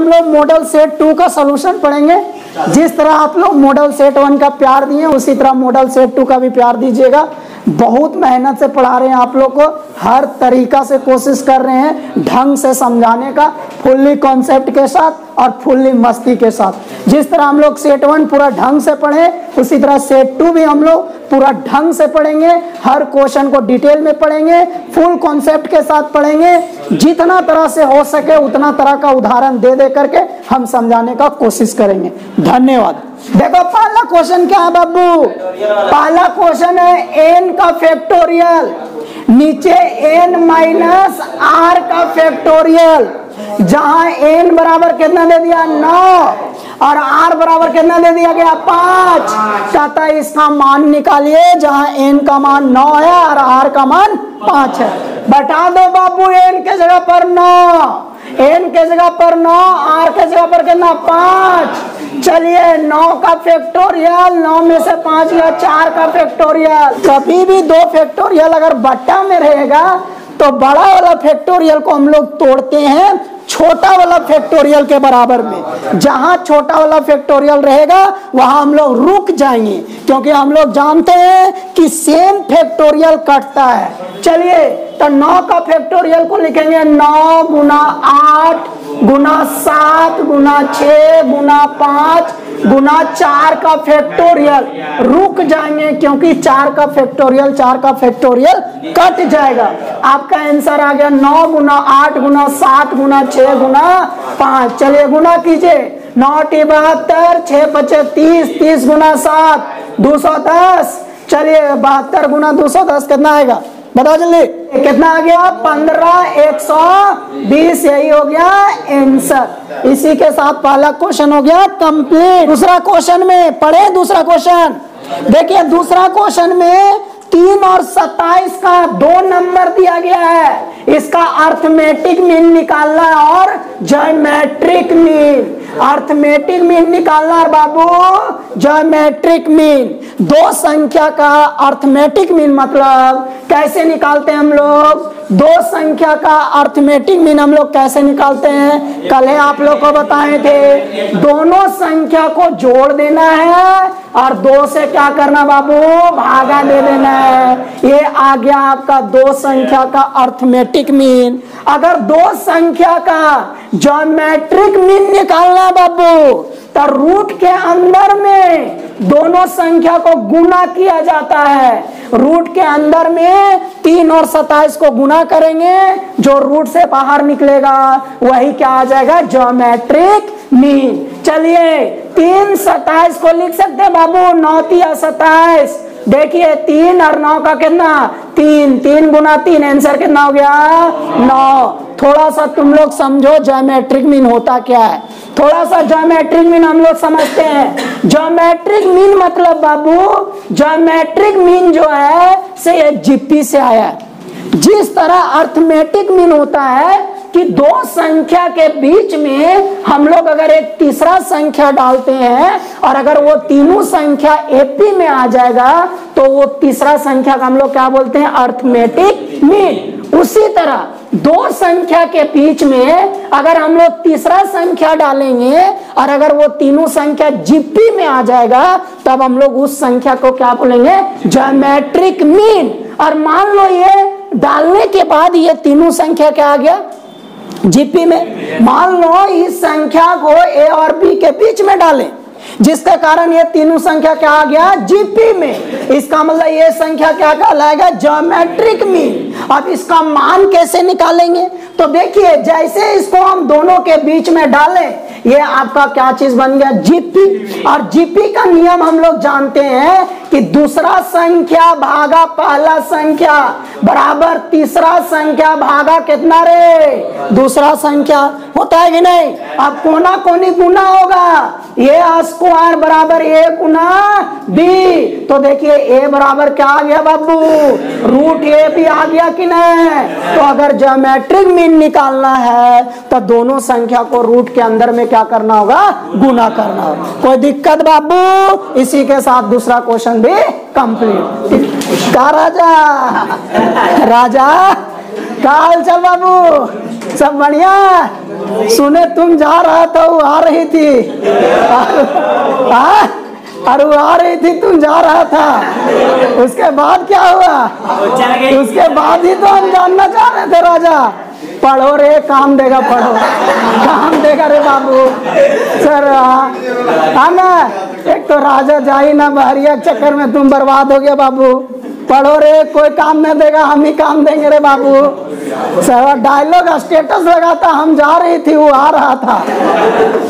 हम लोग model set 2 का सॉल्यूशन पढ़ेंगे। जिस तरह आप लोग मॉडल सेट 1 का प्यार दिए उसी तरह मॉडल सेट 2 का भी प्यार दीजिएगा। बहुत मेहनत से पढ़ा रहे हैं आप लोग को, हर तरीका से कोशिश कर रहे हैं ढंग से समझाने का, फुल्ली कॉन्सेप्ट के साथ और फुल्ली मस्ती के साथ। जिस तरह हम लोग सेट 1 पूरा ढंग से पढ़े उसी तरह सेट 2 भी हम लोग पूरा ढंग से पढ़ेंगे। हर क्वेश्चन को डिटेल में पढ़ेंगे, फुल कॉन्सेप्ट के साथ पढ़ेंगे। जितना तरह से हो सके उतना तरह का उदाहरण दे दे करके हम समझाने का कोशिश करेंगे। धन्यवाद। देखो पहला क्वेश्चन क्या है बाबू? पहला क्वेश्चन है n का फैक्टोरियल, नीचे n माइनस r का फैक्टोरियल। जहां n बराबर कितना दे दिया 9 और r बराबर कितना दे दिया गया 5। कहता है इसका मान निकालिए जहां n का मान 9 है और r का मान 5 है। बता दो बाबू n के जगह पर 9, n के जगह पर 9, r के जगह पर कितना 5। चलिए 9 का फैक्टोरियल, 9 में से 5 गया 4 का फैक्टोरियल। कभी भी 2 फैक्टोरियल अगर बट्टा में रहेगा तो बड़ा वाला फैक्टोरियल को हम लोग तोड़ते हैं छोटा वाला फैक्टोरियल के बराबर में। जहां छोटा वाला फैक्टोरियल रहेगा वहां हम लोग रुक जाएंगे, क्योंकि हम लोग जानते हैं कि सेम फैक्टोरियल कटता है। चलिए तो 9 का फैक्टोरियल को लिखेंगे 9 गुना 8 गुना 7 गुना 6 गुना 5 गुना 4 का फैक्टोरियल। रुक जाएंगे क्योंकि 4 का फैक्टोरियल कट जाएगा। आपका आंसर आ गया 9 गुना 8 गुना 7 गुना 6 गुना 5। चलिए गुना कीजिए, 9 × 72, 6 × 5 30, 30 गुना 7 210। चलिए 72 गुना 210 कितना आएगा बताओ जल्दी, कितना आ गया 15 120। यही हो गया आंसर। इसी के साथ पहला क्वेश्चन हो गया कंप्लीट। दूसरा क्वेश्चन में पढ़े, दूसरा क्वेश्चन देखिए। दूसरा क्वेश्चन में 3 और 27 का 2 नंबर दिया गया है। इसका अर्थमेटिक मीन निकालना है और ज्योमेट्रिक मीन। अर्थमेटिक मीन निकालना है बाबू, ज्योमेट्रिक मीन। 2 संख्या का अर्थमेटिक मीन मतलब कैसे निकालते हैं हम लोग? 2 संख्या का अर्थमेटिक मीन हम लोग कैसे निकालते हैं? कल आप लोग को बताए थे, दोनों संख्या को जोड़ देना है और 2 से क्या करना बाबू? भागा दे देना है। ये आ गया आपका 2 संख्या का अर्थमेटिक मीन। अगर 2 संख्या का ज्योमेट्रिक मीन निकालना है बाबू तो रूट के अंदर में दोनों संख्या को गुना किया जाता है। रूट के अंदर में 3 और 27 को गुना करेंगे, जो रूट से बाहर निकलेगा वही क्या आ जाएगा? Geometric mean. चलिए 3 27 को लिख सकते हैं बाबू, 9 × 27। देखिए 3 और 9 का कितना 3, 3 गुना 3 आंसर कितना हो गया 9। थोड़ा सा तुम लोग समझो ज्योमेट्रिक मीन होता क्या है। थोड़ा सा ज्योमेट्रिक मीन हम लोग समझते हैं। ज्योमेट्रिक मीन मतलब बाबू, ज्योमेट्रिक मीन जो है से ये जीपी से आया है। जिस तरह अर्थमेटिक मीन होता है कि 2 संख्या के बीच में हम लोग अगर एक तीसरा संख्या डालते हैं और अगर वो तीनों संख्या एपी में आ जाएगा तो वो तीसरा संख्या का हम लोग क्या बोलते हैं? Arithmetic mean. उसी तरह 2 संख्या के बीच में अगर हम लोग तीसरा संख्या डालेंगे और अगर वो तीनों संख्या जीपी में आ जाएगा तब हम लोग उस संख्या को क्या बोलेंगे? Geometric mean. और मान लो ये डालने के बाद ये तीनों संख्या क्या आ गया? जीपी में। मान लो इस संख्या को ए और बी के बीच में डालें, जिसके कारण ये तीनों संख्या क्या आ गया? जीपी में। इसका मतलब ये संख्या क्या कहलाएगा? Geometric mean. अब इसका मान कैसे निकालेंगे? तो देखिए जैसे इसको हम दोनों के बीच में डालें, ये आपका क्या चीज बन गया? जीपी। और जीपी का नियम हम लोग जानते हैं कि दूसरा संख्या भागा पहला संख्या बराबर तीसरा संख्या भागा कितना रे? दूसरा संख्या। होता है कि नहीं? अब कोना कोनी गुना होगा, ये स्क्वायर बराबर ए गुना बी। तो देखिए ए बराबर क्या आ गया बाबू? रूट ए भी आ गया कि नहीं? तो अगर ज्योमेट्रिक मीन निकालना है तो दोनों संख्या को रूट के अंदर में क्या करना होगा? गुना करना होगा। कोई दिक्कत बाबू? इसी के साथ दूसरा क्वेश्चन भी कंप्लीट। का राजा का हाल चाल बाबू? सब बढ़िया। सुने तुम जा रहा था, वो आ रही थी। अरे वो आ रही थी, तुम जा रहा था। उसके बाद क्या हुआ? उसके बाद ही तो हम जानना चाह रहे थे राजा। पढ़ो रे, काम देगा, पढ़ो काम देगा रे बाबू। सर ना, एक तो राजा जा ही ना, बहरिया के चक्कर में तुम बर्बाद हो गया बाबू। पढ़ो रे, कोई काम नहीं देगा, हम ही काम देंगे रे बाबू। सर डायलॉग स्टेटस लगाता, हम जा रही थी, वो आ रहा था।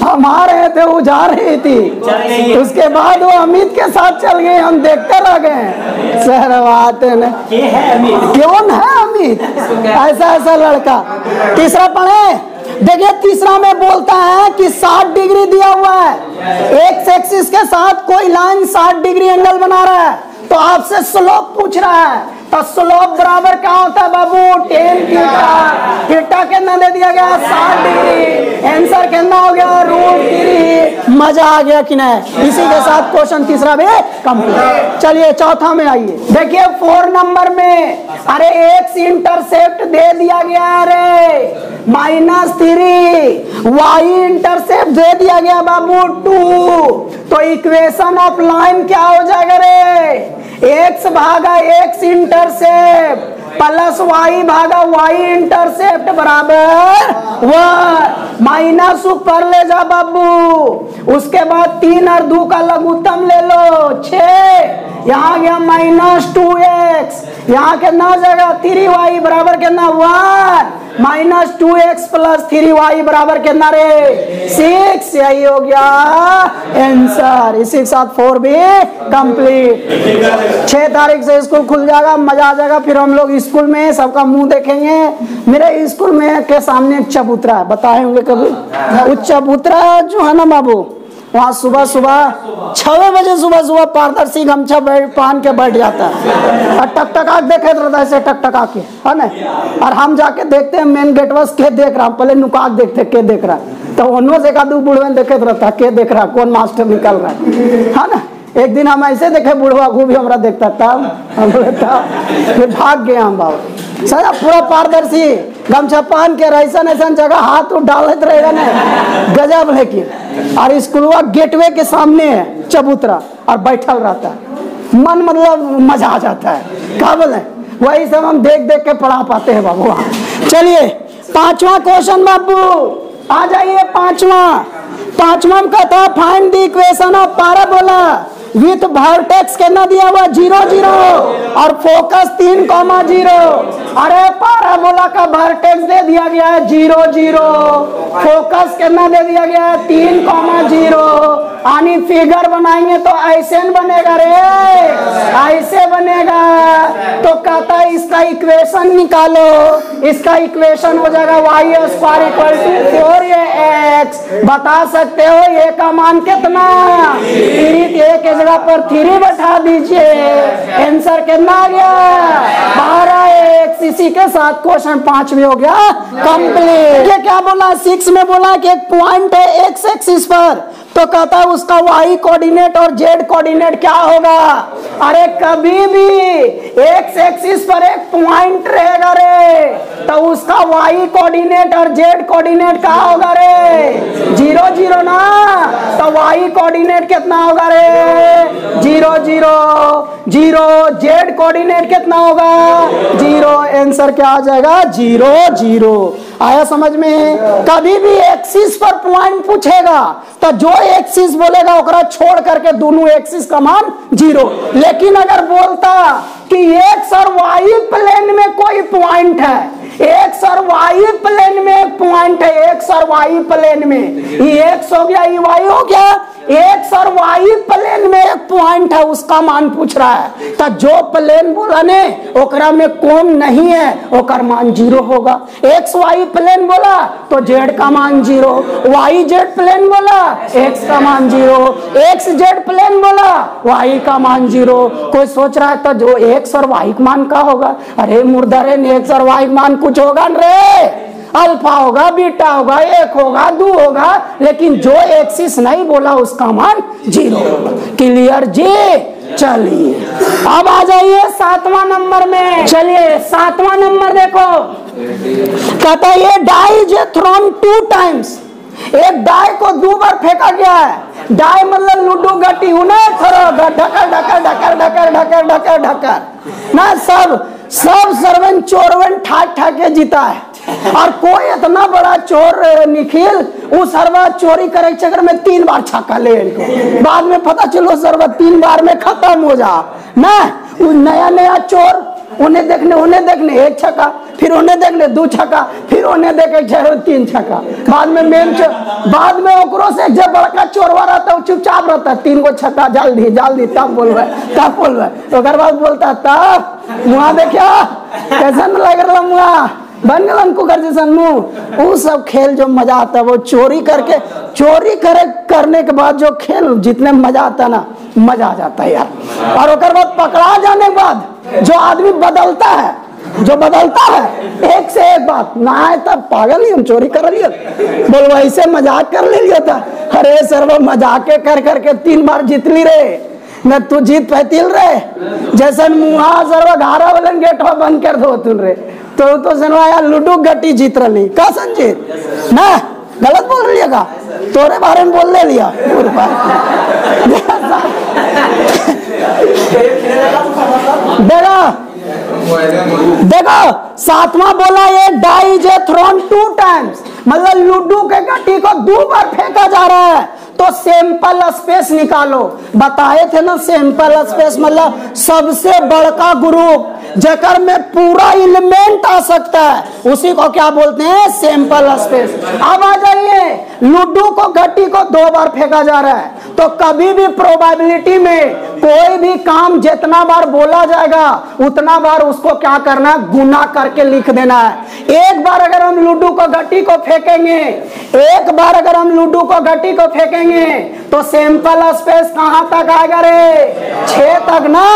हम आ रहे थे, वो जा रही थी। उसके बाद वो अमित के साथ चल गए, हम देखते रह गए। सर बात है, कौन है अमित? ऐसा ऐसा लड़का। तीसरा पढ़े, देखिए तीसरा में बोलता है कि 60 डिग्री दिया हुआ है, एक्स एक्सिस के साथ कोई लाइन 60 डिग्री एंगल बना रहा है, तो आपसे स्लोप पूछ रहा है। तो स्लोप बराबर क्या होता है बाबू? tan theta. थीटा कितना दे दिया गया? 60 डिग्री। आंसर कितना हो गया? √3। मजा आ गया कि नहीं? इसी के साथ क्वेश्चन तीसरा भी कंप्लीट। चलिए चौथा में आइए। देखिए 4 नंबर में, अरे एक्स इंटरसेप्ट दे दिया गया, अरे -3, वाई इंटरसेप्ट दे दिया गया बाबू 2। तो इक्वेशन ऑफ लाइन क्या हो जाएगा रे? एक्स भागा एक्स इंटरसेप्ट प्लस वाई भागा वाई इंटरसेप्ट बराबर 1। माइनस ऊपर ले जा बाबू। उसके बाद 3 और 2 का लघुत्तम ले लो 6। यहाँ गया -2x। यहाँ कितना हो जाएगा? 3y बराबर कितना? 1। -2x + 3y बराबर कितना रे? 6। यही हो गया आंसर। इसी के साथ 4 भी कंप्लीट। 6 तारीख से स्कूल खुल जाएगा, मजा आ जाएगा। फिर हम लोग स्कूल में सबका मुंह देखेंगे। मेरे स्कूल में के सामने एक चबूतरा है, बताए होंगे कभी। वो चबूतरा जो है ना बाबू, वहाँ सुबह सुबह 6 बजे सुबह पारदर्शी गमछा पहन के बैठ जाता है और टकटका देखे रहता है, ऐसे टकटका के, है ना। और हम जाके देखते हैं मेन गेट बस के देख रहा, पहले नुकाक देखते के देख रहा है, तो उन्हों से का 2 बुढ़वे देखे रहता है के देख रहा, कौन मास्टर निकल रहा है ना। एक दिन हम ऐसे देखे बुढ़वा खूब हमारा देखता था, फिर भाग गए हम बाबू। सर पूरा पारदर्शी गमछा पहन के ऐसा जगह हाथ डालते रहेगा ना, गजब। लेकिन और स्कूलवा गेटवे के सामने है चबूतरा और बैठल रहता है, मन मतलब मजा आ जाता है। क्या बोले, वही सब हम देख देख के पढ़ा पाते हैं बाबू। चलिए 5वां क्वेश्चन बाबू आ जाइए। 5वां का था find the equation of parabola with vertex कितना दिया हुआ? 0 0 और फोकस 3,0। अरे पैराबोला का वर्टेक्स दे दिया गया है 0 0, फोकस कितना दे दिया गया है? 3,0। यानी फिगर बनाएंगे तो ऐसे बनेगा रे, ऐसे बनेगा। तो कहता है इसका इक्वेशन निकालो। इसका इक्वेशन हो जाएगा y² = 4ax। बता सकते हो ये का मान कितना? 3 जगह पर 3 बैठा दीजिए, आंसर कितना आ गया? 12x। इसी के साथ क्वेश्चन 5 में हो गया कंप्लीट। ये क्या बोला? 6 में बोला कि एक पॉइंट है एक्स एक्सिस पर, तो कहता है उसका y कोऑर्डिनेट और z कोऑर्डिनेट क्या होगा? अरे कभी भी एक्स एक्सिस पर एक पॉइंट रहेगा रे, तो उसका y कोऑर्डिनेट और z कोऑर्डिनेट क्या होगा रे? 0 0 ना। तो y कोऑर्डिनेट कितना होगा रे? 0 0 0। z कोऑर्डिनेट कितना होगा? 0। आंसर क्या आ जाएगा? 0 0। आया समझ में? कभी भी एक्सिस पर पॉइंट पूछेगा तो जो एक्सिस बोलेगा ओकरा छोड़ करके दोनों एक्सिस का मान 0। लेकिन अगर बोलता कि एक्स और वाई प्लेन में कोई पॉइंट है, एक्स और वाई प्लेन में एक पॉइंट है, एक्स और वाई प्लेन में, ये एक्स हो गया ये वाई हो गया, एक्स और वाई प्लेन में एक पॉइंट है उसका मान पूछ रहा है। तो जो प्लेन बोला ने ओकरा में कोण नहीं है ओकर मान 0 होगा। एक्स वाई प्लेन बोला तो जेड का मान 0, वाई जेड प्लेन बोला एक्स का मान 0, एक्स जेड प्लेन बोला वाई का मान 0। कोई सोच रहा है तो जो एक्स और वाई का मान का होगा? अरे मुर्दारे एक्स और वाई का मान कुछ होगा रे, अल्फा होगा, बीटा होगा, 1 होगा, 2 होगा, लेकिन जो एक्सिस नहीं बोला उसका मान 0 होगा। क्लियर जी? चलिए अब आ जाइए 7वां नंबर में। चलिए 7वां नंबर देखो, कहता है ये डाई इज थ्रोन 2 टाइम्स। एक डाई को 2 बार फेंका गया है। डाई मतलब लूडो गट्टी, उन्हें थरो ढकर ढकर ढकर ढकर ढकर ढकर ढकर ना, सब सर्वन चोरवन ठाक ठाक के जीता है। और कोई इतना बड़ा चोर निखिल उस सर्वा चोरी करे चक्कर में 3 बार छक्का ले इनको, बाद में पता चलो सर्वा 3 बार में खत्म हो जा ना। नया नया चोर उन्हें देखने 1 छक्का, फिर उन्हें देखने 2 छक्का, फिर उन्हें देखे 3 छक्का। बाद में ओकरो से जब बड़का चोरवा रहता है चुपचाप रहता है, 3 को छक्का जल्दी तब बोलवे ओकर बाद बोलता तब मुआ देखा कैसन लग रहा मुआ बन गलन कुकर जैसा मुंह। वो सब खेल जो मजा आता है वो चोरी करने के बाद जो खेल जितने मजा आता है ना, मजा आ जाता है यार। और ओकर बाद पकड़ा जाने के बाद जो आदमी बदलता है एक से एक बात ना है, तब पागल ही हम चोरी कर लिया बोल वैसे मजाक कर ले लिया था। अरे सर्व मजाक कर करके 3 बार जीत ली रे न, तू जीत पैतिल रे जैसा मुहा सर्व घारा वालन गेट बंद कर दो तुल रे तो सुनवाया लूडो गट्टी जीत रही का संजीत ना, गलत बोल रही का तोरे बारे में बोल ले लिया। देखो 7वां बोला ये डाई इज थ्रोन 2 टाइम्स, मतलब लूडो के गट्टी को 2 बार फेंका जा रहा है। तो सैंपल स्पेस निकालो, बताए थे ना सैंपल स्पेस मतलब सबसे बड़का ग्रुप जेकर में पूरा एलिमेंट आ सकता है उसी को क्या बोलते हैं, सैंपल स्पेस। अब आ जाइए लूडो को गट्टी को 2 बार फेंका जा रहा है, तो कभी भी प्रोबेबिलिटी में कोई भी काम जितना बार बोला जाएगा उतना बार उसको क्या करना, गुना करके लिख देना है। एक बार अगर हम लूडो को गट्टी को फेंकेंगे तो सैंपल स्पेस कहां तक आएगा रे, 6 तक ना।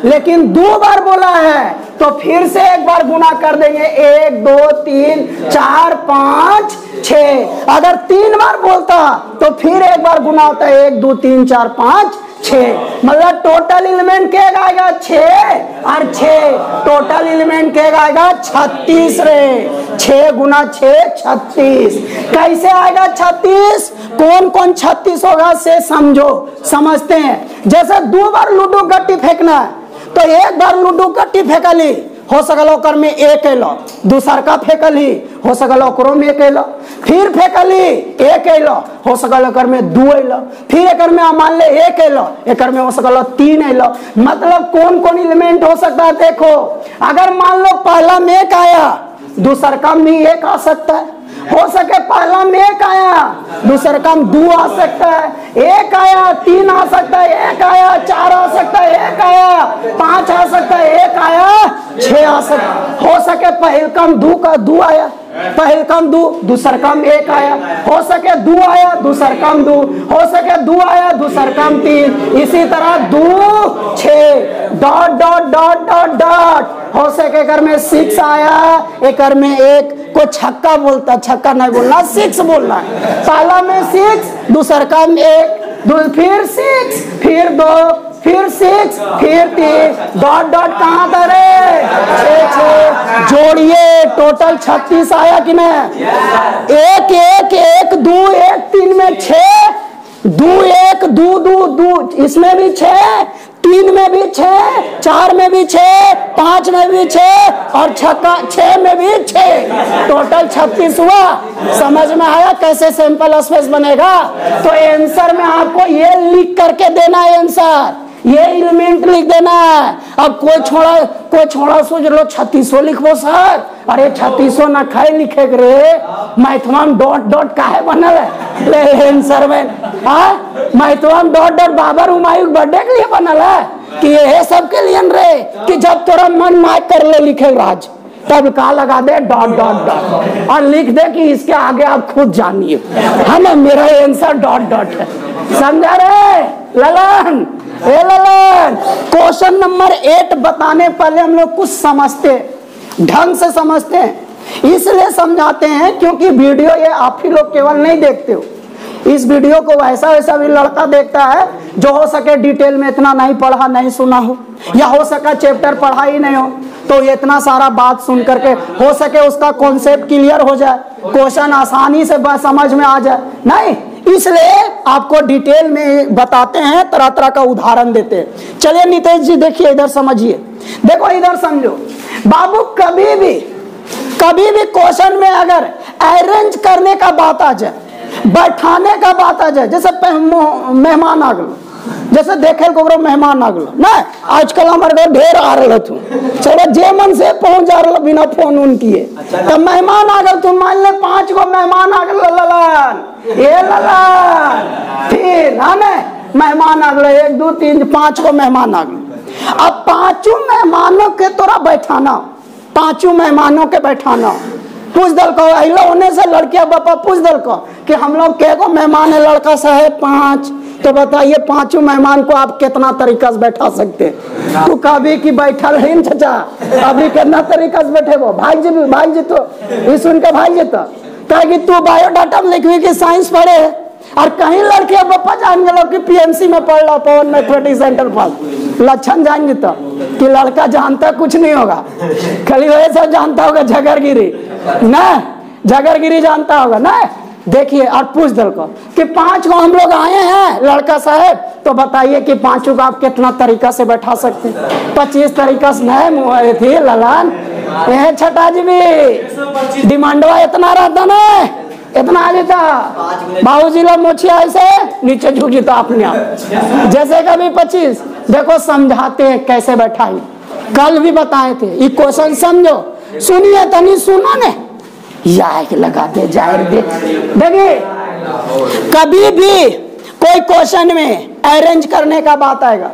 लेकिन 2 बार बोला है तो फिर से एक बार गुना कर देंगे, 1 2 3 4 5 6। अगर 3 बार बोलता तो फिर एक बार गुना होता है, 1 2 3 4 5 6, मतलब टोटल एलिमेंट क्या आएगा 6 और 6 टोटल एलिमेंट क्या आएगा 36 रे। 6 गुना 6 36। कैसे आएगा 36, कौन कौन 36 होगा से समझते हैं। जैसे 2 बार लूडो गट्टी फेंकना है तो एक बार लूडो गट्टी फेंकली हो सकल ओकर में 1 अलो, दूसर का फेंकली हो सकल ओकरो में 1 अलो, फिर फेंकली 1 अलो हो सकल ओकर में 2 अलो, फिर एकर में मान ले 1 अलो एकर में हो सकल 3 अलो। मतलब कौन कौन एलिमेंट हो सकता है देखो, अगर मान लो पहला में 1 आया दूसर का में 1 आ सकता है, हो सके पहला में 1 आया दूसर का 2 आ सकता है, 1 आया 3 आ सकता है, 1 आया 4 आ सकता है, 1 आया 5 आ सकता है, 1 आया 6 आ सकता है। हो सके पहल कम 2 का 2 आया, पहल कम 2 दूसर कम 1 आया, हो सके 2 आया दूसर कम 2, हो सके 2 आया दूसर कम 3, इसी तरह 2 6 dot dot dot dot dot. हो सके एकर में 6 आया एकर में 1 को छक्का बोलता, छक्का नहीं बोलना 6 बोलना है। पहला में 6 दूसर का 1 फिर 6 फिर 2 फिर 6 फिर 3 डॉट डॉट कहाँ था रे 6 जोड़िए टोटल 36 आया कि नहीं। 1 1 1 2 1 3 में 6 2 1 2 2 2 इसमें भी 6 3 में भी 6 4 में भी 6 5 में भी 6 और 6 में भी 6 टोटल 36 हुआ। समझ में आया कैसे सैंपल स्पेस बनेगा। तो आंसर में आपको ये लिख करके देना है, आंसर ये एलिमेंट लिख देना है। अब कोई छोड़ा सोच लो 36 लिखबो सर, अरे 36 ना खाए लिखे रे मैथवा में डॉट डॉट काहे बनल है ले आंसर में, मैथवा में dot dot Babar Humayun birthday के लिए बनल है कि ये सब के लिए रे, कि जब तोरा मन माय कर ले लिखे राज तब का लगा दे डॉट डॉट डॉट और लिख दे कि इसके आगे आप खुद जानिए, है ना मेरा आंसर डॉट डॉट है। समझा रे ललन? क्वेश्चन नंबर 8 बताने पहले हम लोग कुछ समझते ढंग से समझते हैं, इसलिए समझाते हैं क्योंकि वीडियो ये आप ही लोग केवल नहीं देखते हो, इस वीडियो को वैसा भी लड़का देखता है जो हो सके डिटेल में इतना नहीं पढ़ा नहीं सुना हो, या हो सका चैप्टर पढ़ा ही नहीं हो, तो इतना सारा बात सुन करके हो सके उसका कॉन्सेप्ट क्लियर हो जाए, क्वेश्चन आसानी से समझ में आ जाए, नहीं, इसलिए आपको डिटेल में बताते हैं, तरह तरह का उदाहरण देते हैं। चलिए नितेश जी देखिए इधर समझिए, देखो इधर समझो बाबू, कभी भी क्वेश्चन में अगर अरेंज करने का बात आ जाए, बैठाने का बात आ जाए, जैसे मेहमान आ गए, जैसे देखे को मेहमान आ गए ना, आजकल हमारे घर ढेर आ रहे थे, चलो जे मन से पहुंच जा रहा बिना फोन उन किए, तब मेहमान आ गए, तुम मान ले 5 गो मेहमान आ गए, ललन ये ललन, फिर है मेहमान आ गए, 1 2 3 5 गो मेहमान आ गए। अब 5 मेहमानों के तोरा बैठाना, 5 मेहमानों के बैठाना, पूछ दल को होने से लड़किया बापा पूछ दल को कि हम लोग के को मेहमान है, लड़का साहब 5, तो बताइए 5 मेहमान को आप कितना तरीका से बैठा सकते? तू कभी की बैठल है चाचा, अभी कितना तरीका से बैठे वो भाई जी तो ये सुन के भाई जी तो कि तू बायोडाटा में लिखवी कि साइंस पढ़े, और कहीं लड़के बापा जान गए कि पीएमसी में पढ़ लो, पवन मैथमेटिक्स सेंटर पास, लक्षण जान तो कि लड़का जानता कुछ नहीं होगा, खाली वही सब जानता होगा झगड़गिरी ना, झगड़गिरी जानता होगा ना। देखिए और पूछ दल को कि 5 गो हम लोग आए हैं लड़का साहब, तो बताइए कि 5 को आप कितना तरीका से बैठा सकते हैं? 25 तरीका से नहीं मुँह थी ललन, यह छठा जी भी डिमांडवा इतना रहता ना, इतना आ जाता बाबूजी लोग मोछिया ऐसे नीचे झुक जाता अपने आप, जैसे कभी 25 देखो समझाते हैं कैसे बैठाई, कल भी बताए थे, ये क्वेश्चन समझो, सुनिए तनी सुनो ने, लगाते जाहिर दे। देखिए कभी भी कोई क्वेश्चन में अरेंज करने का बात आएगा,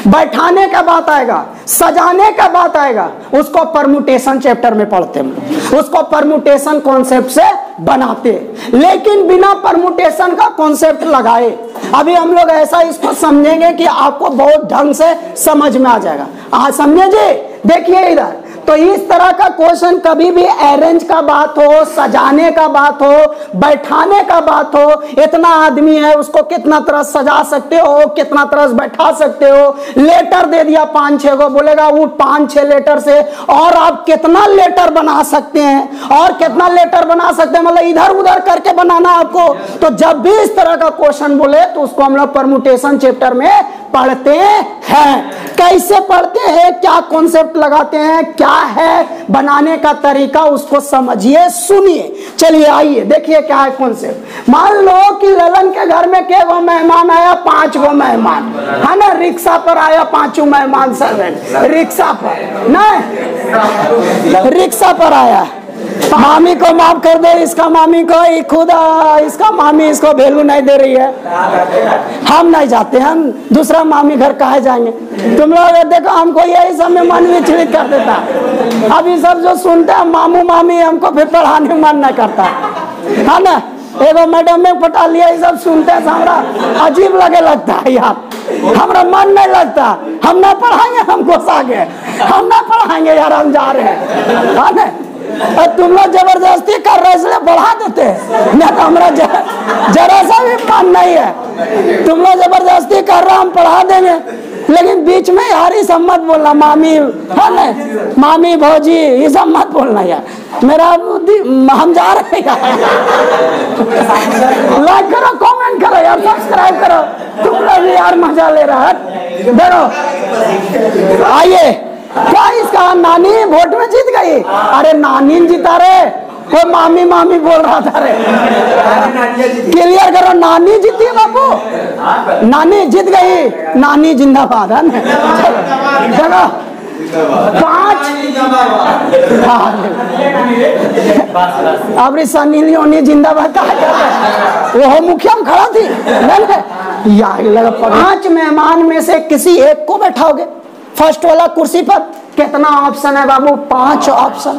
बैठाने का बात आएगा, सजाने का बात आएगा, उसको परमुटेशन चैप्टर में पढ़ते हैं, उसको परमुटेशन कॉन्सेप्ट से बनाते, लेकिन बिना परमुटेशन का कॉन्सेप्ट लगाए अभी हम लोग ऐसा इसको समझेंगे कि आपको बहुत ढंग से समझ में आ जाएगा। आज समझे जी, देखिए इधर, तो इस तरह का क्वेश्चन कभी भी अरेंज का बात हो, सजाने का बात हो, बैठाने का बात हो, इतना आदमी है उसको कितना तरह सजा सकते हो, कितना तरह से बैठा सकते हो, लेटर दे दिया 5-6 को, बोलेगा वो 5-6 लेटर से और आप कितना लेटर बना सकते हैं, और कितना लेटर बना सकते हैं, मतलब इधर उधर करके बनाना आपको। तो जब भी इस तरह का क्वेश्चन बोले तो उसको हम लोग परमुटेशन चैप्टर में पढ़ते हैं। कैसे पढ़ते हैं, क्या कॉन्सेप्ट लगाते हैं, क्या है बनाने का तरीका, उसको समझिए, सुनिए। चलिए आइए देखिए क्या है कॉन्सेप्ट। मान लो कि ललन के घर में के वो मेहमान आया, 5 गो मेहमान है ना, रिक्शा पर आया 5 मेहमान, सर्वेंट रिक्शा पर नहीं, रिक्शा पर आया, मामी को माफ कर दे, इसका मामी को खुदा, इसका मामी इसको वैल्यू नहीं दे रही है, हम नहीं जाते, हम दूसरा मामी घर कहाँ जाएंगे। तुम लोग देखो हमको यही सब में मन विचलित कर देता, अभी सब जो सुनते हैं मामू मामी, हमको फिर पढ़ाने में मन नहीं करता है ना। एगो मैडम में पटा लिया, ये सब सुनते हैं हमारा अजीब लगे लगता है यार, हमारा मन नहीं लगता, हम ना पढ़ाएंगे, हमको आगे हम ना पढ़ाएंगे यार, हम जा रहे हैं ना। और तुम लोग जबरदस्ती कर रहे इसलिए बढ़ा देते हैं, नहीं तो हमारा जरा सा भी मन नहीं है, तुम लोग जबरदस्ती कर रहे हम पढ़ा देंगे, लेकिन बीच में यार ये सब मत बोलना, मामी है ना, मामी भौजी ये सब मत बोलना यार, मेरा हम जा रहे हैं। लाइक करो, कमेंट करो यार, सब्सक्राइब करो, तुम लोग यार मजा ले रहा है। देखो आइए, क्या इसका नानी वोट में जीत गई, अरे नानी जीता रे, कोई मामी मामी बोल रहा था रे, क्लियर करो, नानी जीती है बाबू, नानी जीत गई, नानी जिंदाबाद है ना। देखो 5 अब सनी लियोनी जिंदाबाद कहा, वो मुखिया में खड़ा थी यार, लगा 5 मेहमान में से किसी एक को बैठाओगे फर्स्ट वाला कुर्सी पर, कितना ऑप्शन है बाबू, 5 ऑप्शन,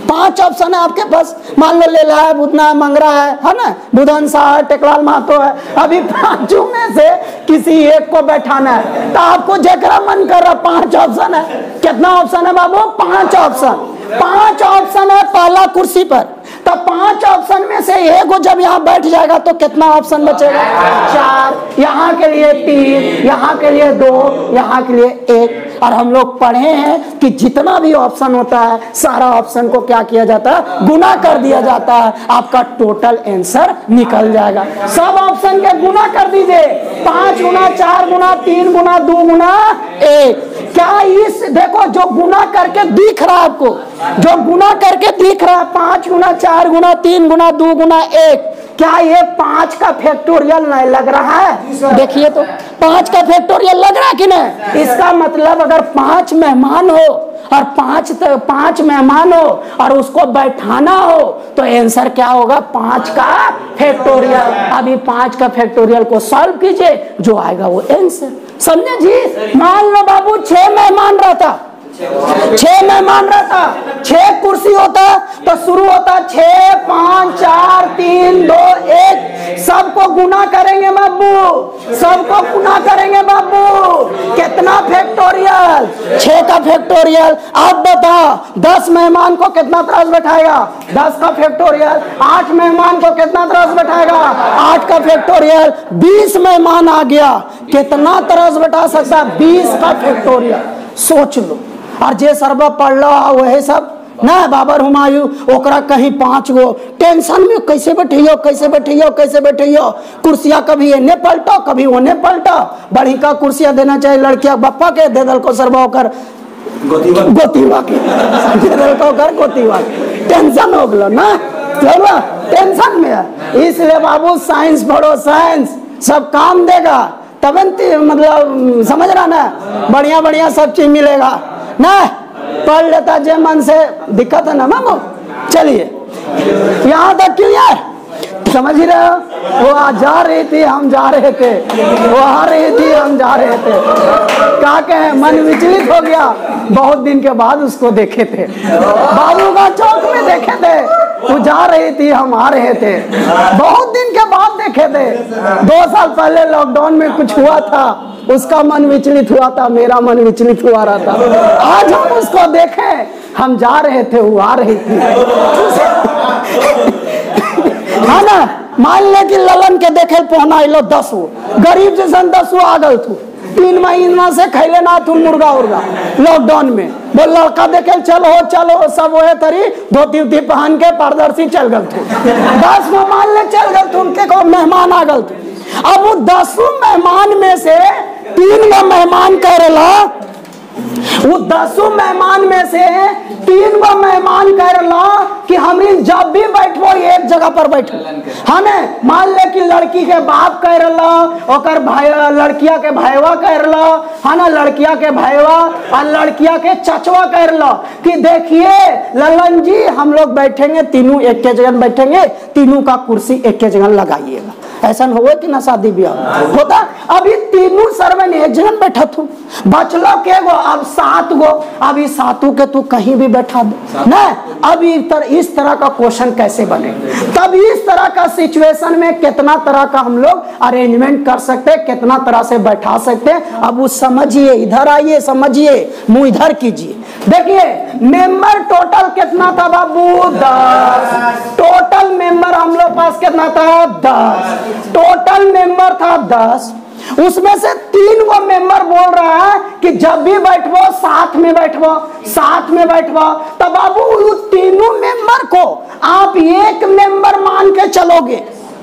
5 ऑप्शन है आपके पास। मान लो लेला है, बुधना है, मंगरा है ना, बुधन शाह है, टेकलाल महतो है, अभी 5 में से किसी एक को बैठाना है, तो आपको जकरा मन कर रहा 5 ऑप्शन है। कितना ऑप्शन है बाबू, 5 ऑप्शन, 5 ऑप्शन है पहला कुर्सी पर। तो 5 ऑप्शन में से एक जब यहाँ बैठ जाएगा तो कितना ऑप्शन बचेगा? 4। यहाँ के लिए 3, यहाँ के लिए 2, यहाँ के लिए 1। और हम लोग पढ़े हैं कि जितना भी ऑप्शन होता है सारा ऑप्शन को क्या किया जाता है? गुना कर दिया जाता है, आपका टोटल आंसर निकल जाएगा। सब ऑप्शन के गुना कर दीजिए, 5 गुना 4 गुना 3 गुना 2 गुना 1। क्या इस देखो जो गुना करके दिख रहा है आपको, जो गुना करके दिख रहा है 5 गुना 4 गुना 3 गुना 2 गुना 1, क्या ये 5 का फैक्टोरियल नहीं लग रहा है? देखिए तो 5 का फैक्टोरियल लग रहा है कि नहीं? इसका मतलब अगर 5 मेहमान हो और 5 मेहमान हो और उसको बैठाना हो तो आंसर क्या होगा? 5 का फैक्टोरियल। अभी 5 का फैक्टोरियल को सॉल्व कीजिए, जो आएगा वो आंसर। समझे जी? मान लो बाबू 6 मेहमान रहता, 6 मेहमान रहता, 6 कुर्सी होता तो शुरू होता 6 5 4 3 2 1। सबको गुना करेंगे बाबू, सबको गुना करेंगे बाबू। कितना फैक्टोरियल? 6 का फैक्टोरियल। अब बताओ 10 मेहमान को कितना तरस बैठाएगा? 10 का फैक्टोरियल। 8 मेहमान को कितना तरस बैठाएगा? 8 का फैक्टोरियल। 20 मेहमान आ गया, कितना तरस बैठा सकता? 20 का फैक्टोरियल। सोच लो। और जे सरबा पढ़ लो वही सब ना बाबर हुमायूं ओकरा कहीं 5 गो टेंशन में कैसे बैठियो कैसे बैठियो कैसे बैठियो। कुर्सियां कभी एने पलटो कभी ओने पलटो। बड़ी का कुर्सियां देना चाहिए लड़किया बप्पा के, दे दल को सरबा होकर गोतीवा के, दे दल को कर गोतीवा के। टेंशन हो गलो ना, चलो टेंशन में है। इसलिए बाबू साइंस पढ़ो, साइंस सब काम देगा। तब मतलब समझ रहा ना, बढ़िया बढ़िया सब चीज मिलेगा ना। पढ़ लेता जे मन से, दिक्कत है ना मामू। चलिए यहाँ तक क्लियर, समझ ही रहे हो? वो जा रही थी हम जा रहे थे, वो आ रही थी हम जा रहे थे। क्या कहे, मन विचलित हो गया। बहुत दिन के बाद उसको देखे थे, बाबू का चौक में देखे थे। वो जा रही थी हम आ रहे थे, बहुत दिन के बाद देखे थे। 2 साल पहले लॉकडाउन में कुछ हुआ था, उसका मन विचलित हुआ था, मेरा मन विचलित हुआ रहा था। आज हम उसको देखे, हम जा रहे थे वो आ रही थी। है ना? मान ले कि ललन के देखे पहुना 10 गरीब जैसन 10 आ गल थू। 3 महीना से खैले ना थू मुर्गा उर्गा लॉकडाउन में। वो लड़का देखे चलो चलो सब वो तरी धोती उती पहन के पारदर्शी चल गल थू। 10 मान ले चल गल थू, उनके को मेहमान आ गल थू। अब वो 10 मेहमान में से 3 गो मेहमान कह रहा, वो 10 मेहमान में से 3 गो मेहमान कह रहा कि हम जब भी बैठो एक जगह पर बैठो। हमें मान ले कि लड़की के बाप कह रहा, ओकर भाई लड़किया के भाईवा कह रहा है ना, लड़किया के भाईवा और लड़किया के चचवा कह रहा कि देखिए ललन जी हम लोग बैठेंगे, तीनों एक के जगह बैठेंगे, तीनों का कुर्सी एक के जगह लगाइएगा। ऐसा हुआ कि ना शादी ब्याह होता? अभी तीनों सरवन एक जगह बैठा थू, बचलो के गो अब 7 गो। अभी 7 के तू कहीं भी बैठा दे ना। अब इस तरह का क्वेश्चन कैसे बने? तब इस तरह का सिचुएशन में कितना तरह का हम लोग अरेंजमेंट कर सकते हैं, कितना तरह से बैठा सकते हैं। अब वो समझिए, इधर आइए, समझिए, मुंह इधर कीजिए। देखिए मेंबर टोटल कितना था बाबू? 10। टोटल मेंबर हम लोग पास कितना था? 10। टोटल मेंबर था 10। उसमें से 3 गो मेंबर बोल रहा है कि जब भी बैठो साथ में बैठो, साथ में बैठो। तो बाबू तीनों मेंबर को आप एक मेंबर मान के चलोगे।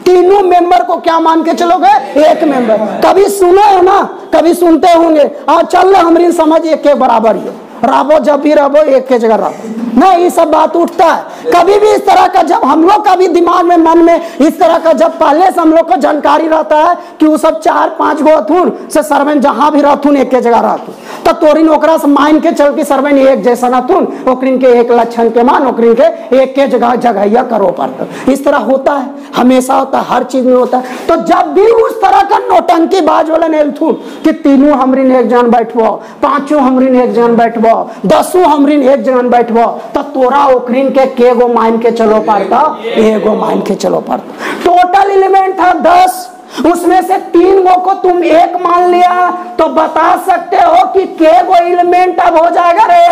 तीनों मेंबर को क्या मान के चलोगे? एक मेंबर। कभी सुने हो ना, कभी सुनते होंगे और चल हमारी समझ एक के बराबर ही हो, रहो जब भी रहो एक के जगह रहो ना। ये सब बात उठता है कभी भी इस तरह का। जब हम लोग का भी दिमाग में मन में इस तरह का, जब पहले से हम लोग को जानकारी रहता है कि वो सब 4-5 गो अथुन से सरवन जहां भी रहथुन एक के जगह रहथुन, तो तोरिन ओकरा से मान के चल के सरवन एक जैसा रहथुन, ओकरिन के एक लक्षण के मान, ओकरिन के एक के जगह जगहिया करो पड़ता। इस तरह होता है, हमेशा होता है, हर चीज में होता है। तो जब भी उस तरह का नौटंकी बाज वाला नेलथुन कि तीनों हमरिन एक जन बैठबो, 5 हमरिन एक जन बैठबो, 10 हमरिन एक जन बैठबो, तो तोरा ओकरिन के गो मान के चलो पड़ता? एगो मान के चलो पड़ता। टोटल एलिमेंट था 10, उसमें से 3 गो को तुम एक मान लिया, तो बता सकते हो कि के गो एलिमेंट अब हो जाएगा रे?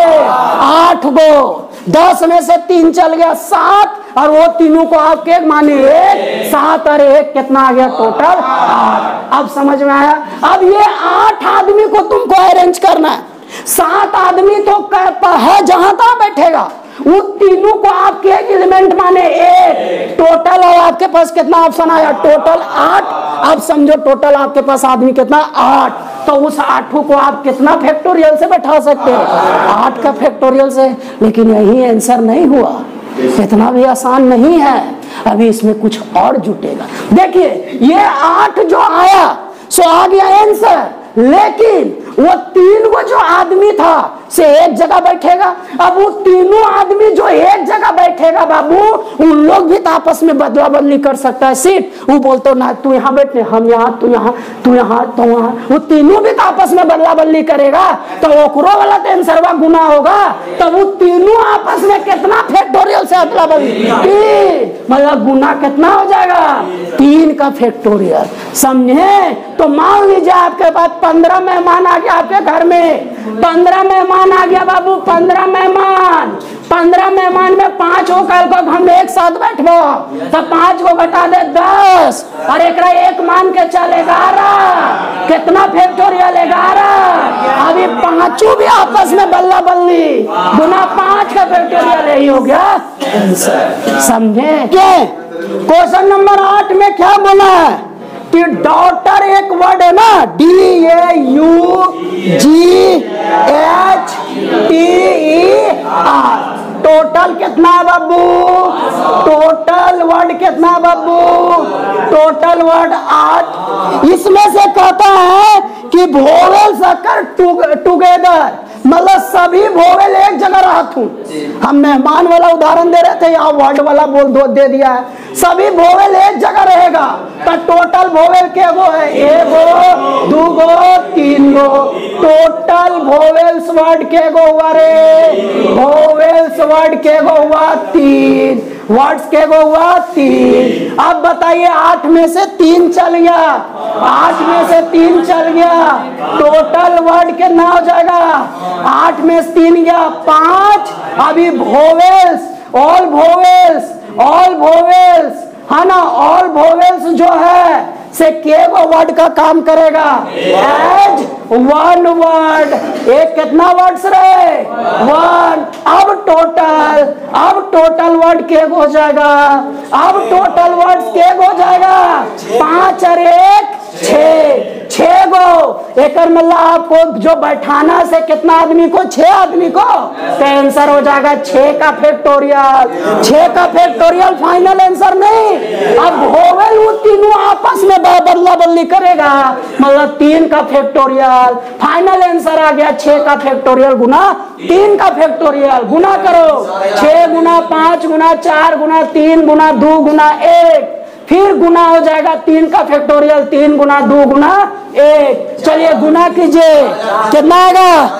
8 गो। 10 में से 3 चल गया 7, और वो तीनों को आप एक माने 1, 7 और 1 कितना आ गया टोटल 8। अब समझ में आया। अब ये 8 आदमी को तुमको अरेंज करना है। 7 आदमी तो है जहां तहां बैठेगा, वो तीनों को आपके एक एलिमेंट माने 1 टोटल, और आपके पास कितना ऑप्शन आया टोटल 8। अब समझो टोटल आपके पास आदमी कितना 8, तो उस 8 को आप कितना फैक्टोरियल से बैठा सकते हैं 8 का फैक्टोरियल से। लेकिन यही आंसर नहीं हुआ, इतना भी आसान नहीं है, अभी इसमें कुछ और जुटेगा। देखिए ये 8 जो आया सो आ गया आंसर, लेकिन वो 3 वो जो आदमी था से एक जगह बैठेगा। अब वो तीनों आदमी जो एक जगह बैठेगा बाबू, उन लोग भी तो आपस में बदला बदली कर सकता है सीट। वो बोलते ना तू यहाँ बैठने, हम यहाँ, तू यहाँ, तू यहाँ, तो वहाँ, वो तीनों भी तो आपस में बदला बदली करेगा, तो ओकरो वाला टेंसरवा गुना होगा। तो वो तीनों आपस में कितना फैक्टोरियल से अदला बदली 3, मतलब गुना कितना हो जाएगा 3 का फैक्टोरियल। समझे? तो मान लीजिए आपके पास 15 मेहमान आ गया आपके घर में, 15 मेहमान आ गया बाबू, 15 मेहमान, 15 मेहमान में 5 हो कल को हम एक साथ बैठबो, तो 5 को घटा दे 10, और एक मान के चल 11, कितना फैक्टोरियल 11। अभी 5 भी आपस में बल्ला बल्ली गुना 5 का फैक्टोरियल यही हो गया। समझे? क्वेश्चन नंबर 8 में क्या बोला है कि डॉटर एक वर्ड है ना, DAUGHTER, टोटल कितना है बाबू, टोटल वर्ड कितना है बाबू, टोटल वर्ड 8। इसमें से कहता है कि वोवेल्स अकर टुगेदर, मतलब सभी वोवेल एक जगह रहते हूँ। हम मेहमान वाला उदाहरण दे रहे थे, यहाँ वर्ड वाला बोल दे दिया है, सभी वोवेल एक जगह रहेगा। तो टोटल वोवेल के गो है, 1 गो 2 गो 3 गो, टोटल वोवेल्स वर्ड के गो हुआ रे, वोवेल्स वर्ड के गो हुआ 3, वर्ड्स के गो हुआ 3। अब बताइए 8 में से 3 चल गया, 8 में से 3 चल गया, टोटल वर्ड कितना हो जाएगा 8 में से 3 गया 5। अभी vowels, all vowels, all vowels है ना, ऑल वोवेल्स जो है से के वो वर्ड का काम करेगा एज 1 वर्ड। एक कितना वर्ड्स रहे 1। अब टोटल वर्ड के हो जाएगा, अब टोटल वर्ड के हो जाएगा 5 और 1 6 गो। एक मतलब आपको जो बैठाना से कितना आदमी को 6 आदमी को, तो आंसर हो जाएगा 6 का फैक्टोरियल। 6 का फैक्टोरियल फाइनल आंसर नहीं। अब वोवेल वो तीनों आपस में बदला बदली करेगा, मतलब 3 का फैक्टोरियल। फाइनल आंसर आ गया 6 का फैक्टोरियल गुना 3 का फैक्टोरियल। गुना करो 6 गुना 5 गुना 4 गुना 3 गुना 2 गुना 1, फिर गुना हो जाएगा 3 का फैक्टोरियल, 3 गुना 2 गुना 1। चलिए गुना कीजिए, कितना आएगा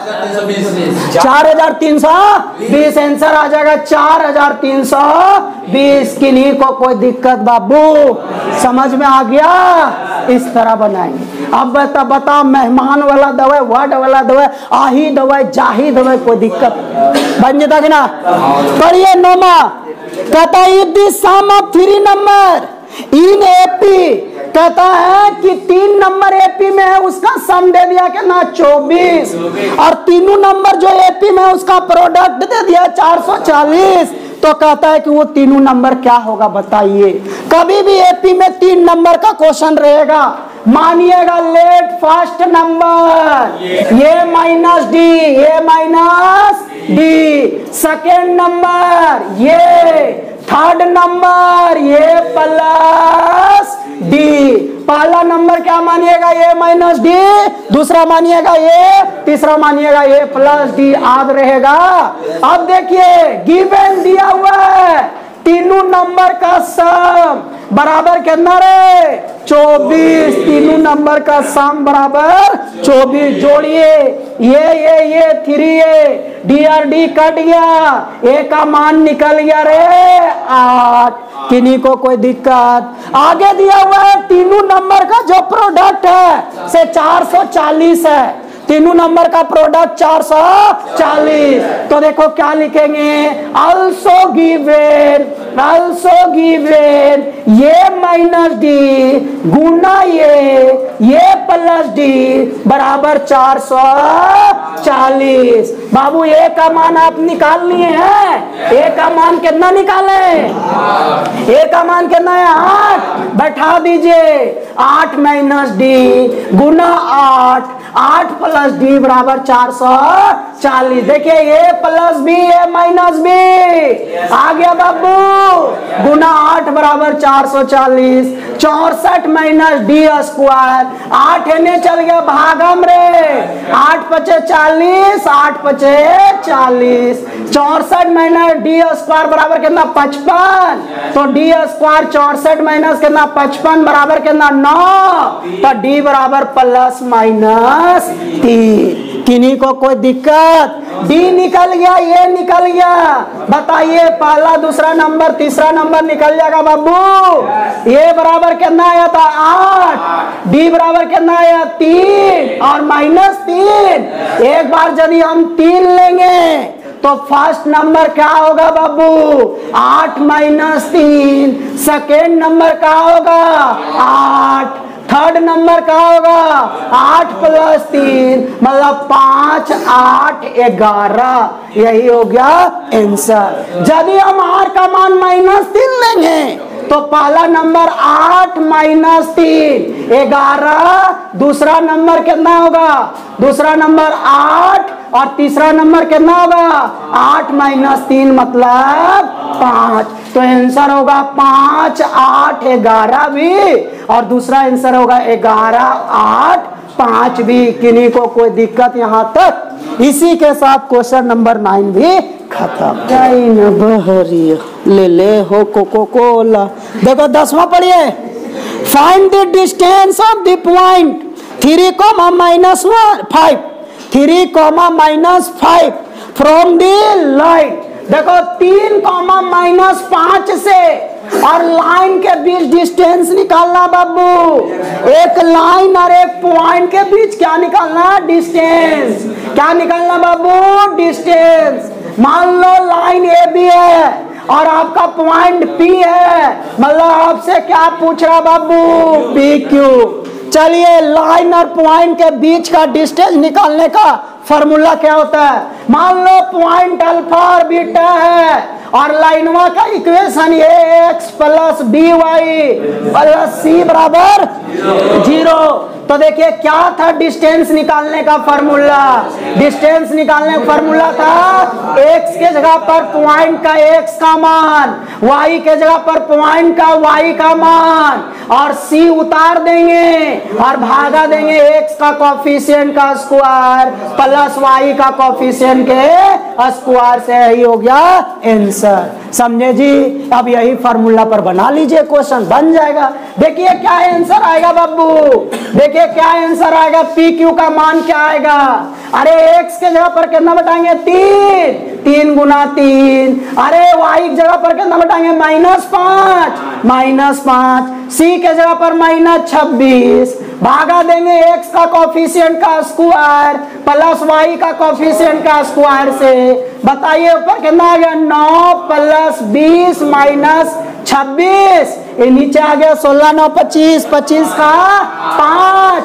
4320। आंसर आ जाएगा 4320। किन्हीं को कोई दिक्कत बाबू समझ में आ गया? इस तरह बनाएंगे। अब बताओ मेहमान वाला दवाई, वर्ड वाला दवाई, आही दवाई, जाही दवाई, कोई दिक्कत बन जाता कि ना? पढ़िए 9वां, कहता है if the sum of 3 number in AP, कहता है कि 3 नंबर एपी में है उसका सम दे दिया कितना 24, और तीनों नंबर जो एपी में है उसका प्रोडक्ट दे दिया 440। तो कहता है कि वो तीनों नंबर क्या होगा बताइए। कभी भी एपी में 3 नंबर का क्वेश्चन रहेगा, मानिएगा लेट फर्स्ट नंबर ये माइनस डी, ये माइनस डी, सेकेंड नंबर ये, थर्ड नंबर ये प्लस डी। पहला नंबर क्या मानिएगा ये माइनस डी, दूसरा मानिएगा ये, तीसरा मानिएगा ये प्लस डी। याद रहेगा। अब देखिए गिवन दिया हुआ है तीनों नंबर का सम बराबर कितना रे 24। तीनों नंबर का सम बराबर 24। जोड़िए ये 3 डी और डी कट गया, ए का मान निकल गया रे 8। किन्हीं को कोई दिक्कत? आगे दिया हुआ है तीनों नंबर का जो प्रोडक्ट है से 440 है, तीनों नंबर का प्रोडक्ट 440। तो देखो क्या लिखेंगे, also given ये माइनस डी गुना ये प्लस डी बराबर 440। बाबू ए का मान आप निकाल लिए हैं, ए का मान कितना निकाले, ए का मान कितना है 8, बैठा दीजिए 8 माइनस डी गुना 8 प्लस डी बराबर 440। देखिए ए प्लस बी ए माइनस बी आ गया बाबू, गुना 8 बराबर 440। 64 माइनस डी स्क्वायर, 8 एने चल गया भागम रे, 8 पचे 40, 8 पचे 40। 64 माइनस डी स्क्वायर बराबर कितना 55। तो डी स्क्वायर 64 माइनस कितना 55 बराबर कितना 9। तो डी बराबर प्लस माइनस 3। किन्हीं को कोई दिक्कत, डी निकल गया, ये निकल गया, बताइए पहला दूसरा नंबर तीसरा नंबर निकल जाएगा बाबू। ये बराबर कितना आया था 8, डी बराबर कितना आया 3 और माइनस 3। एक बार यदि हम 3 लेंगे तो फर्स्ट नंबर क्या होगा बाबू 8 माइनस 3, सेकेंड नंबर क्या होगा 8, थर्ड नंबर क्या होगा 8 प्लस 3 मतलब 5 8 11। यही हो गया आंसर। यदि हम r का मान -3 लेंगे तो पहला नंबर 8 माइनस 3 11, दूसरा नंबर कितना होगा, दूसरा नंबर 8 और तीसरा नंबर कितना होगा 8 माइनस 3 मतलब 5। तो आंसर होगा 5 8 11 भी और दूसरा आंसर होगा 11 8 5 भी। किन्हीं को कोई दिक्कत यहाँ तक? इसी के साथ क्वेश्चन नंबर 9 भी खत्म। बहरी ले ले हो कोको कोला। देखो 10वां पढ़िए, find the distance of the point 3, -5 3, -5 from the line. देखो 3, -5 से और लाइन के बीच डिस्टेंस निकालना बाबू। एक लाइन और एक पॉइंट के बीच क्या निकालना, डिस्टेंस। क्या निकालना बाबू, डिस्टेंस। मान लो लाइन ए बी है और आपका पॉइंट पी है, मतलब आपसे क्या पूछ रहा बाबू पी क्यू। चलिए लाइन और पॉइंट के बीच का डिस्टेंस निकालने का फॉर्मूला क्या होता है। मान लो पॉइंट अल्फा और बीटा है और लाइनवा का इक्वेशन ये x plus B Y plus C बराबर 0। तो देखिए क्या था डिस्टेंस निकालने का फॉर्मूला, डिस्टेंस निकालने का फॉर्मूला था x के जगह पर पॉइंट का x का मान, y के जगह पर पॉइंट का y का मान और c उतार देंगे और भागा देंगे x का कोफिशिएंट का स्क्वायर प्लस y का कोफिशिएंट के स्क्वायर से। यही हो गया आंसर। समझे जी? अब यही फार्मूला पर बना लीजिए, क्वेश्चन बन जाएगा। देखिए क्या आंसर आएगा बाबू, देखिए क्या आंसर आएगा। पी क्यू का मान क्या आएगा, अरे x के जगह पर कितना बताएंगे 3, 3 गुना 3। अरे y की जगह पर कितना बताएंगे -5, c के जगह पर -26 भागा देंगे x का कोफिशिएंट का स्क्वायर प्लस y का कोफिशिएंट का स्क्वायर से। बताइए ऊपर कितना आ गया 9 प्लस 20 माइनस 26। ये नीचे आ गया 16 9 25, 25 का 5।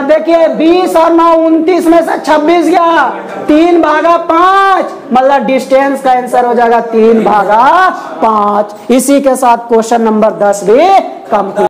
देखिए 20 और 9 29 में से 26 गया, 3 भागा 5 मतलब डिस्टेंस का आंसर हो जाएगा 3 भागा 5। इसी के साथ क्वेश्चन नंबर 10 भी कंप्लीट।